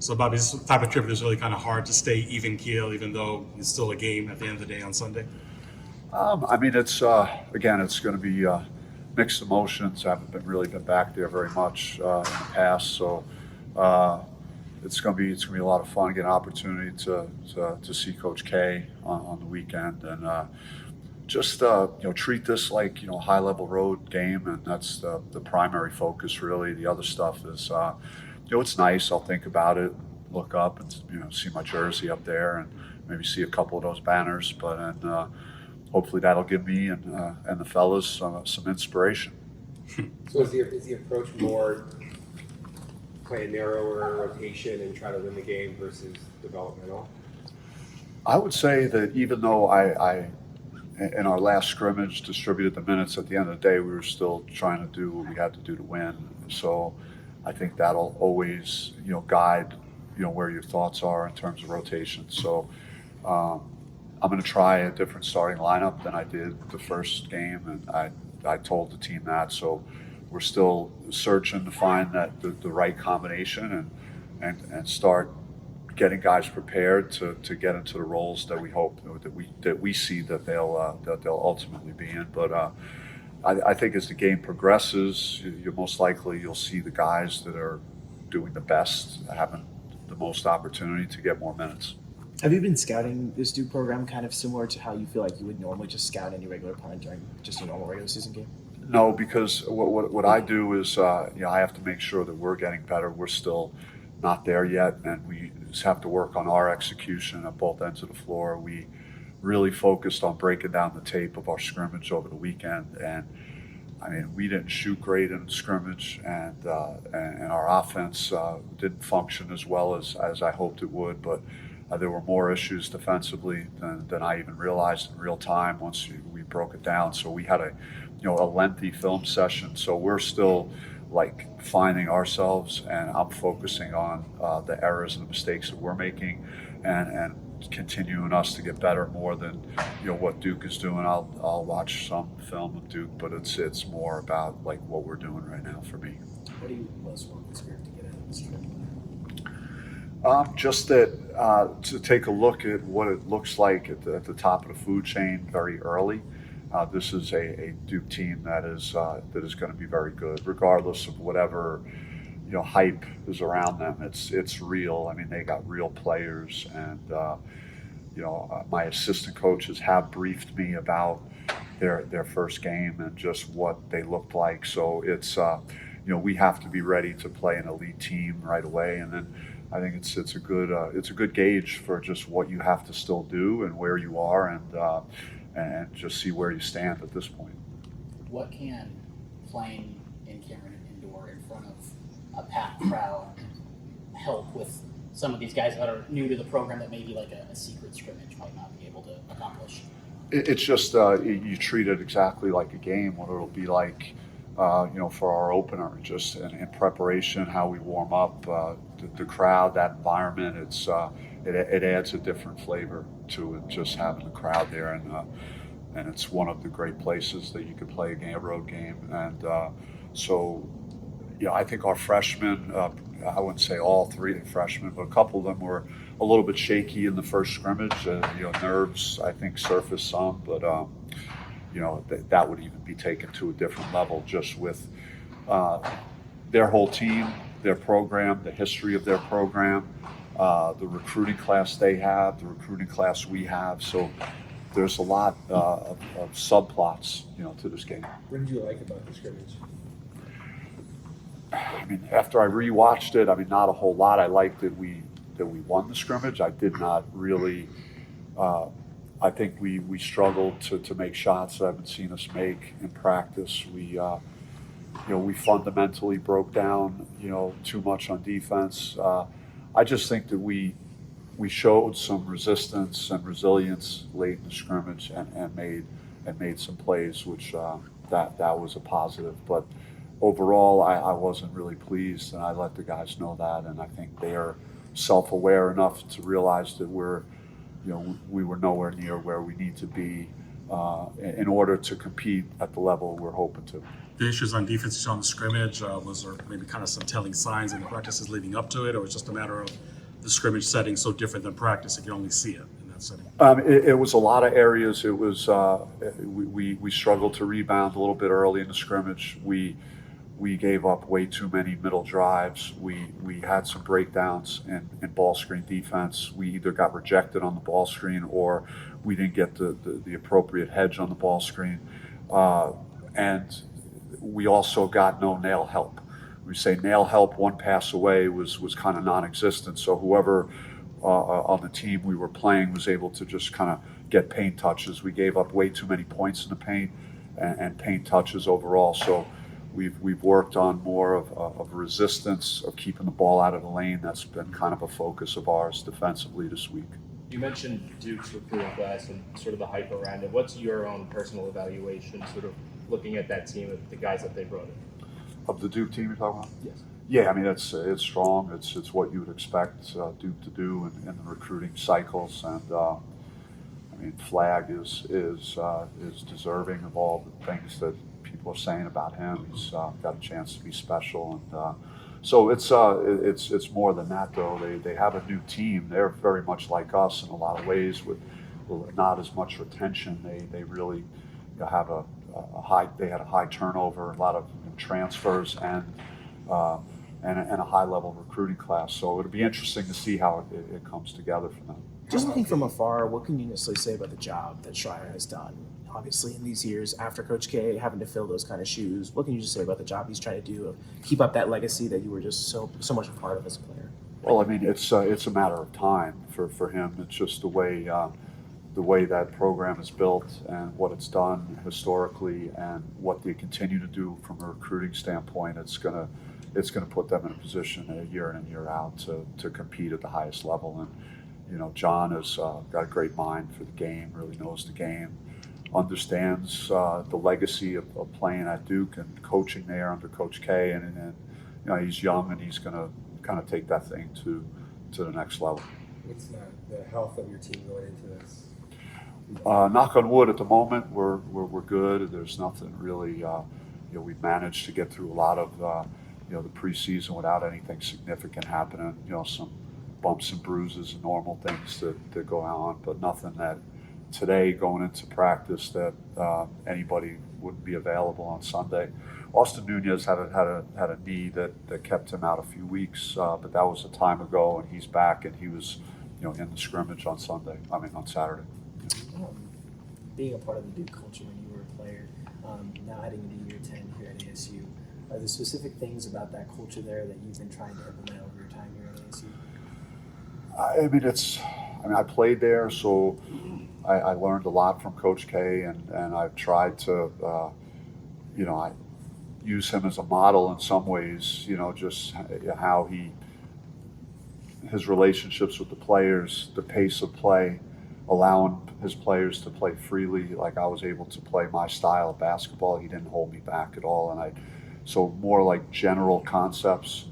So, Bobby, this type of trip is really kind of hard to stay even keel, even though it's still a game at the end of the day on Sunday. I mean, it's again, it's going to be mixed emotions. I haven't really been back there very much in the past, so uh, it's gonna be a lot of fun. Get an opportunity to see Coach K on the weekend, and just treat this like a high level road game, and that's the primary focus really. The other stuff is it's nice. I'll think about it, look up, and see my jersey up there, and maybe see a couple of those banners, but and hopefully that'll give me and the fellas some inspiration. So is the approach more play a narrower rotation and try to win the game versus developmental? I would say that even though I in our last scrimmage distributed the minutes, at the end of the day we were still trying to do what we had to do to win. So I think that'll always guide where your thoughts are in terms of rotation. So I'm going to try a different starting lineup than I did the first game, and I told the team that. So we're still searching to find the right combination and start getting guys prepared to get into the roles that we hope that we see that they'll ultimately be in. But I think as the game progresses, you're most likely you'll see the guys that are doing the best having the most opportunity to get more minutes. Have you been scouting this Duke program kind of similar to how you feel like you would normally just scout any regular opponent during just a normal regular season game? No, because what I do is I have to make sure that we're getting better. We're still not there yet, and we just have to work on our execution at both ends of the floor. We really focused on breaking down the tape of our scrimmage over the weekend, and I mean we didn't shoot great in scrimmage, and our offense didn't function as well as I hoped it would, but. There were more issues defensively than I even realized in real time once we broke it down. So we had a lengthy film session. So we're still like finding ourselves, and I'm focusing on the errors and the mistakes that we're making, and continuing us to get better more than what Duke is doing. I'll watch some film of Duke, but it's more about like what we're doing right now for me. What do you most want this group to get out of this trip? Just that to take a look at what it looks like at the top of the food chain very early. This is a Duke team that is going to be very good, regardless of whatever hype is around them. It's real. I mean, they got real players, and my assistant coaches have briefed me about their first game and just what they looked like. So it's we have to be ready to play an elite team right away, and then. I think it's a good gauge for just what you have to still do and where you are, and just see where you stand at this point. What can playing in Cameron Indoor in front of a packed crowd help with some of these guys that are new to the program that maybe like a secret scrimmage might not be able to accomplish? It's just you treat it exactly like a game. What it'll be like. For our opener, just in preparation, how we warm up, the crowd, that environment, it adds a different flavor to it, just having the crowd there, and it's one of the great places that you could play a road game, and so I think our freshmen, I wouldn't say all three freshmen, but a couple of them were a little bit shaky in the first scrimmage. Nerves I think surfaced some, but. That would even be taken to a different level just with their whole team, their program, the history of their program, the recruiting class they have, the recruiting class we have. So there's a lot of subplots, to this game. What did you like about the scrimmage? I mean, after I rewatched it, not a whole lot. I liked that we won the scrimmage. I did not really. I think we struggled to make shots that I haven't seen us make in practice. We fundamentally broke down too much on defense. I just think that we showed some resistance and resilience late in the scrimmage and made some plays, which that was a positive. But overall, I wasn't really pleased, and I let the guys know that, and I think they are self-aware enough to realize that we were nowhere near where we need to be in order to compete at the level we're hoping to. the issues on defense you saw in the scrimmage? Was there maybe kind of some telling signs in the practices leading up to it, or was it just a matter of the scrimmage setting so different than practice, you can only see it in that setting? It was a lot of areas. It was we struggled to rebound a little bit early in the scrimmage. We gave up way too many middle drives. We had some breakdowns in ball screen defense. We either got rejected on the ball screen or we didn't get the appropriate hedge on the ball screen. And we also got no nail help. We say nail help one pass away was kind of non-existent. So whoever on the team we were playing was able to just kind of get paint touches. We gave up way too many points in the paint and paint touches overall. So we've worked on more of resistance, of keeping the ball out of the lane. That's been kind of a focus of ours defensively this week. You mentioned Duke's recruiting class and sort of the hype around it. What's your own personal evaluation, sort of looking at that team, the guys that they brought in? Of the Duke team you're talking about? Yes. Yeah, I mean it's strong. It's what you would expect Duke to do in the recruiting cycles, and I mean Flagg is deserving of all the things that people are saying about him. He's got a chance to be special, and so it's more than that though. They have a new team. They're very much like us in a lot of ways, with not as much retention. They really have a high. They had a high turnover, a lot of transfers, and a high level recruiting class. So it'll be interesting to see how it comes together for them. Just looking from afar, what can you necessarily say about the job that Schreier has done? Obviously, in these years after Coach K, having to fill those kind of shoes, what can you just say about the job he's trying to do of keep up that legacy that you were just so much a part of as a player? Well, I mean, it's a matter of time for him. It's just the way that program is built and what it's done historically and what they continue to do from a recruiting standpoint. It's gonna put them in a position year in and year out to compete at the highest level. And you know, John has got a great mind for the game, really knows the game, understands the legacy of playing at Duke and coaching there under Coach K, and you know, he's young and he's going to kind of take that thing to the next level. What's the health of your team going into this? Knock on wood, at the moment we're good. There's nothing really. You know, we've managed to get through a lot of you know, the preseason without anything significant happening. You know, some bumps and bruises and normal things that go on, but nothing that today going into practice that anybody wouldn't be available on Sunday. Austin Nunez had a knee that kept him out a few weeks, but that was a time ago, and he's back, and he was, you know, in the scrimmage on Saturday. Being a part of the Duke culture when you were a player, now heading into year 10 here at ASU, are there specific things about that culture there that you've been trying to implement over your time here at ASU? I played there, so I learned a lot from Coach K, and I've tried to, you know, I use him as a model in some ways, you know, just how his relationships with the players, the pace of play, allowing his players to play freely. Like I was able to play my style of basketball. He didn't hold me back at all, and so more like general concepts.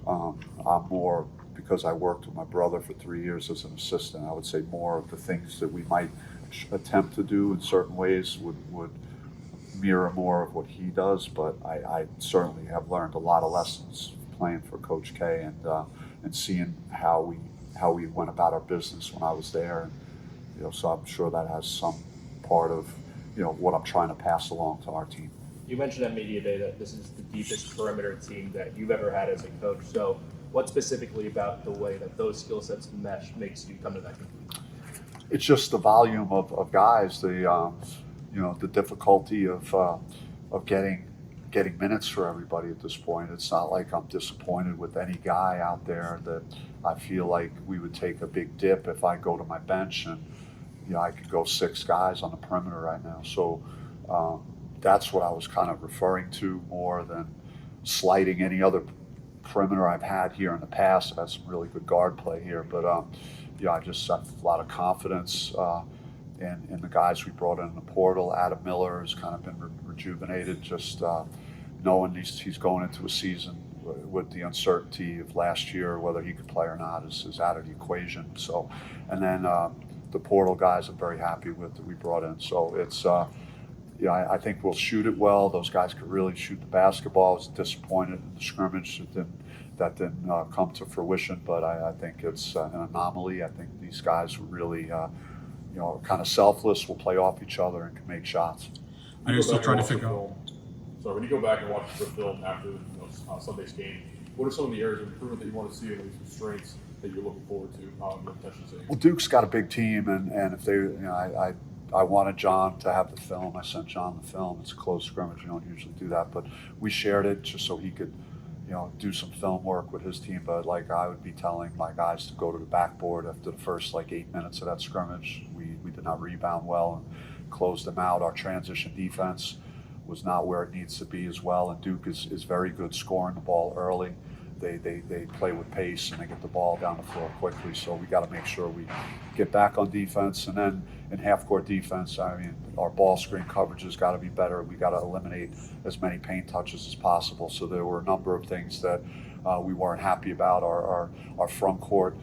I'm more, because I worked with my brother for 3 years as an assistant, I would say more of the things that we might attempt to do in certain ways would mirror more of what he does, but I certainly have learned a lot of lessons playing for Coach K and seeing how we went about our business when I was there, and you know, so I'm sure that has some part of, you know, what I'm trying to pass along to our team. You mentioned at Media Day that this is the deepest perimeter team that you've ever had as a coach. So what specifically about the way that those skill sets mesh makes you come to that conclusion? It's just the volume of guys, you know, the difficulty of getting minutes for everybody at this point. It's not like I'm disappointed with any guy out there that I feel like we would take a big dip if I go to my bench and, you know, I could go 6 guys on the perimeter right now. So that's what I was kind of referring to more than slighting any other perimeter I've had here in the past. I've had some really good guard play here, but yeah, I just have a lot of confidence in the guys we brought in the portal. Adam Miller has kind of been rejuvenated, just knowing he's going into a season with the uncertainty of last year, whether he could play or not is out of the equation. So, and then the portal guys I'm very happy with that we brought in. So it's I think we'll shoot it well. Those guys could really shoot the basketball. I was disappointed in the scrimmage that didn't come to fruition, but I think it's an anomaly. I think these guys were really, kind of selfless, will play off each other and can make shots. I know you're still trying to figure out. So when you go back and watch the film after Sunday's game, what are some of the areas of improvement that you want to see, and these strengths that you're looking forward to potentially seeing? Well, Duke's got a big team, and if they, I wanted John to have the film. I sent John the film. It's a close scrimmage. You don't usually do that, but we shared it just so he could, do some film work with his team. But like I would be telling my guys to go to the backboard after the first 8 minutes of that scrimmage. We did not rebound well and closed them out. Our transition defense was not where it needs to be as well. And Duke is very good scoring the ball early. They play with pace and they get the ball down the floor quickly. So we got to make sure we get back on defense. And then in half-court defense, our ball screen coverage has got to be better. We got to eliminate as many paint touches as possible. So there were a number of things that we weren't happy about. Our front court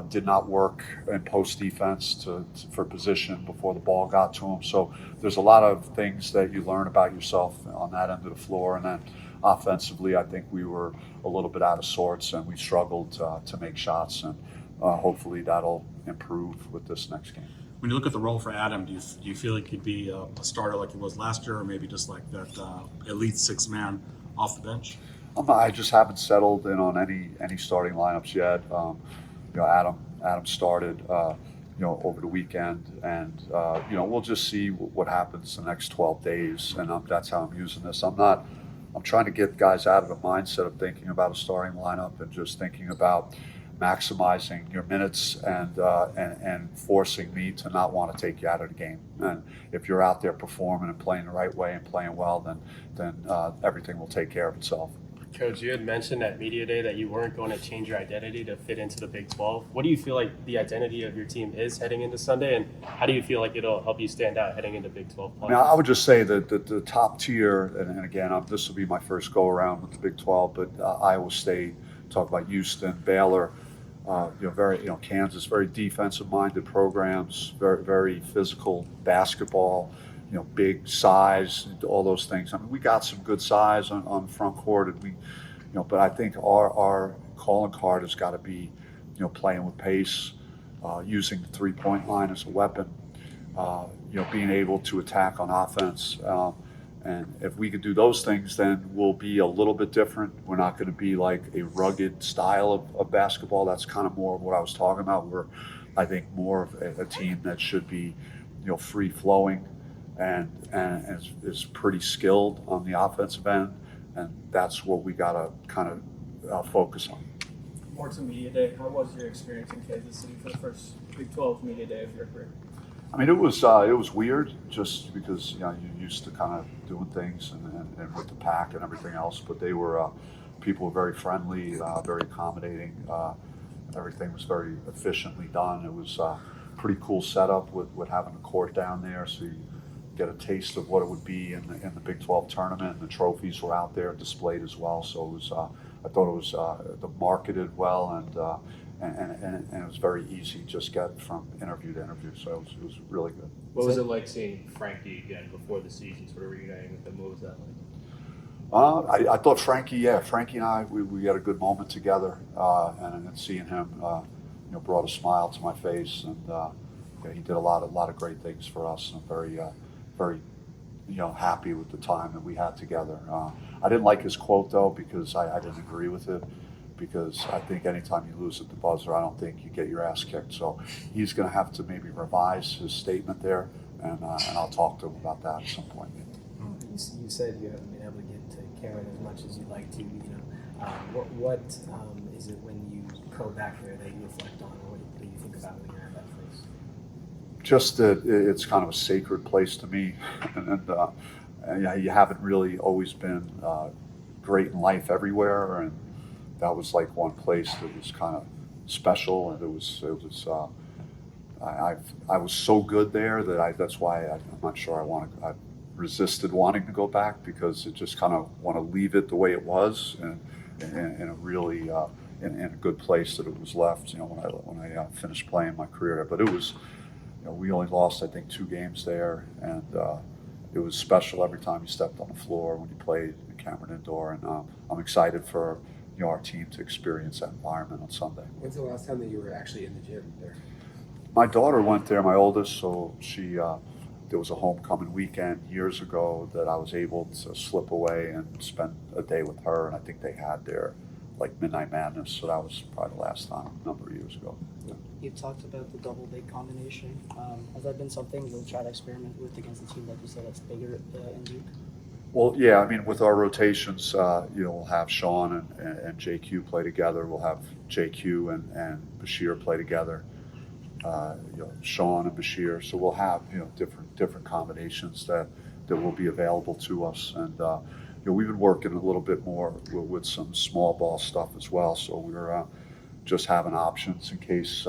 did not work in post defense for position before the ball got to them. So there's a lot of things that you learn about yourself on that end of the floor. And then offensively, I think we were a little bit out of sorts and we struggled to make shots, and hopefully that'll improve with this next game. When you look at the role for Adam, do you feel like he'd be a starter like he was last year, or maybe just like that elite six-man off the bench? I just haven't settled in on any starting lineups yet. Adam started over the weekend, and we'll just see what happens the next 12 days, and that's how I'm using this. I'm trying to get guys out of the mindset of thinking about a starting lineup and just thinking about maximizing your minutes and forcing me to not want to take you out of the game. And if you're out there performing and playing the right way and playing well, then everything will take care of itself. Coach, you had mentioned at Media Day that you weren't going to change your identity to fit into the Big 12. What do you feel like the identity of your team is heading into Sunday, and how do you feel like it'll help you stand out heading into Big 12 play? I would just say that the top tier, and again, this will be my first go-around with the Big 12, but Iowa State, talk about Houston, Baylor, Kansas, very defensive-minded programs, very, very physical basketball, big size, all those things. We got some good size on the front court, and but I think our calling card has got to be, playing with pace, using the three-point line as a weapon, being able to attack on offense. And if we could do those things, then we'll be a little bit different. We're not going to be like a rugged style of basketball. That's kind of more of what I was talking about. We're, I think, more of a team that should be, free-flowing and is pretty skilled on the offensive end. And that's what we got to kind of focus on. More to Media Day. How was your experience in Kansas City for the first Big 12 Media Day of your career? It was weird just because you're used to kind of doing things and with the pack and everything else. But they were people were very friendly, very accommodating. Everything was very efficiently done. It was a pretty cool setup with having a court down there, so you get a taste of what it would be in the Big 12 tournament. And the trophies were out there displayed as well. So it was I thought it was marketed well and it was very easy to just get from interview to interview. So it was really good. What was it like seeing Frankie again before the season, sort of reuniting with him? What was that like? I thought Frankie and I, we had a good moment together, and seeing him, brought a smile to my face, and he did a lot of great things for us. And I'm very, happy with the time that we had together. I didn't like his quote though, because I didn't agree with it. Because I think anytime you lose at the buzzer, I don't think you get your ass kicked. So he's going to have to maybe revise his statement there, and I'll talk to him about that at some point. You said you haven't been able to get to Karen as much as you'd like to. What is it when you go back there that you reflect on, or what do you think about when you're at that place? Just that it's kind of a sacred place to me, and you haven't really always been great in life everywhere, and that was like one place that was kind of special, and it was I was so good there that that's why I'm not sure I resisted wanting to go back, because it just kind of want to leave it the way it was, and in a really in a good place that it was left. When I finished playing my career, but it was we only lost I think 2 games there, and it was special every time you stepped on the floor when you played in Cameron Indoor, and I'm excited for our team to experience that environment on Sunday. When's the last time that you were actually in the gym there? My daughter went there, my oldest, so she there was a homecoming weekend years ago that I was able to slip away and spend a day with her, and I think they had their like Midnight Madness, so that was probably the last time a number of years ago. Yeah. You talked about the double big combination. Has that been something you'll try to experiment with against a team like you said that's bigger in Duke? Well, yeah, I mean, with our rotations, we'll have Sean and JQ play together. We'll have JQ and Bashir play together. Sean and Bashir. So we'll have different combinations that will be available to us, and we've been working a little bit more with some small ball stuff as well. So we're just having options in case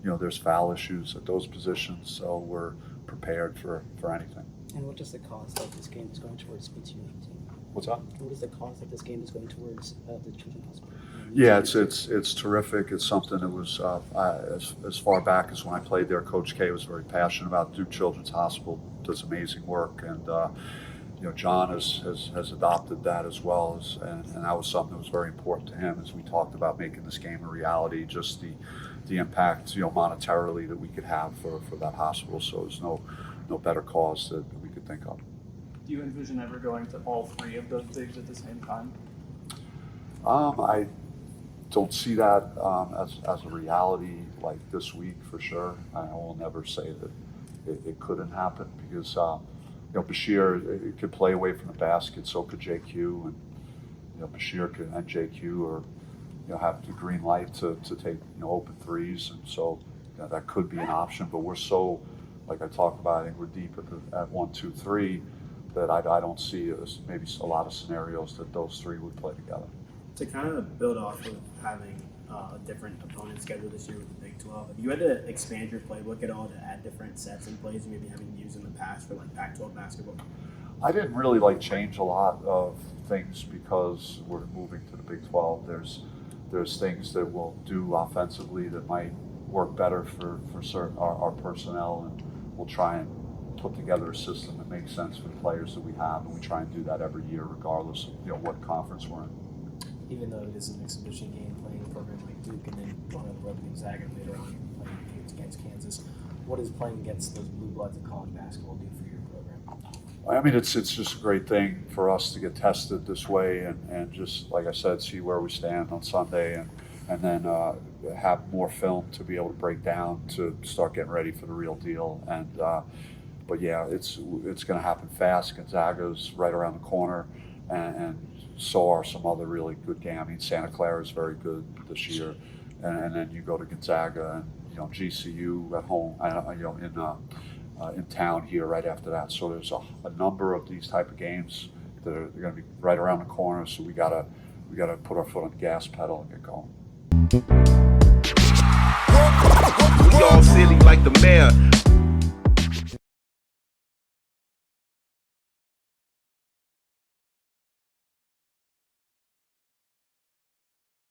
there's foul issues at those positions. So we're prepared for anything. And what does the cost that this game is going towards speak to your team? What's up? What is the cost that this game is going towards the Children's Hospital? Yeah, it's terrific. It's something that was as far back as when I played there. Coach K was very passionate about Duke Children's Hospital. Does amazing work, and John has adopted that as well, and that was something that was very important to him as we talked about making this game a reality. Just the impact monetarily that we could have for that hospital. So there's no better cause that we could think of. Do you envision ever going to all three of those bigs at the same time? I don't see that as a reality like this week for sure. I will never say that it couldn't happen because Bashir could play away from the basket, so could JQ, and Bashir and JQ or have the green light to take open threes, and so that could be an option. But we're so, like I talked about, I think we're deep at 1, 2, 3 that I don't see maybe a lot of scenarios that those three would play together. To kind of build off of having a different opponent schedule this year with the Big 12, have you had to expand your playbook at all to add different sets and plays you maybe haven't used in the past for like Pac-12 basketball? I didn't really change a lot of things because we're moving to the Big 12. There's things that we'll do offensively that might work better for certain our personnel, and we'll try and put together a system that makes sense for the players that we have, and we try and do that every year regardless of what conference we're in. Even though it is an exhibition game, playing a program like Duke and then going on the road to Gonzaga later on, playing against Kansas, what does playing against those blue bloods of college basketball do for your program? I mean, it's just a great thing for us to get tested this way, and just like I said, see where we stand on Sunday, and then have more film to be able to break down to start getting ready for the real deal. And but yeah, it's going to happen fast. Gonzaga's right around the corner, and so are some other really good games. I mean, Santa Clara is very good this year, and then you go to Gonzaga and GCU at home, in town here right after that. So there's a number of these type of games that are going to be right around the corner. So we gotta put our foot on the gas pedal and get going. We all silly like the mayor.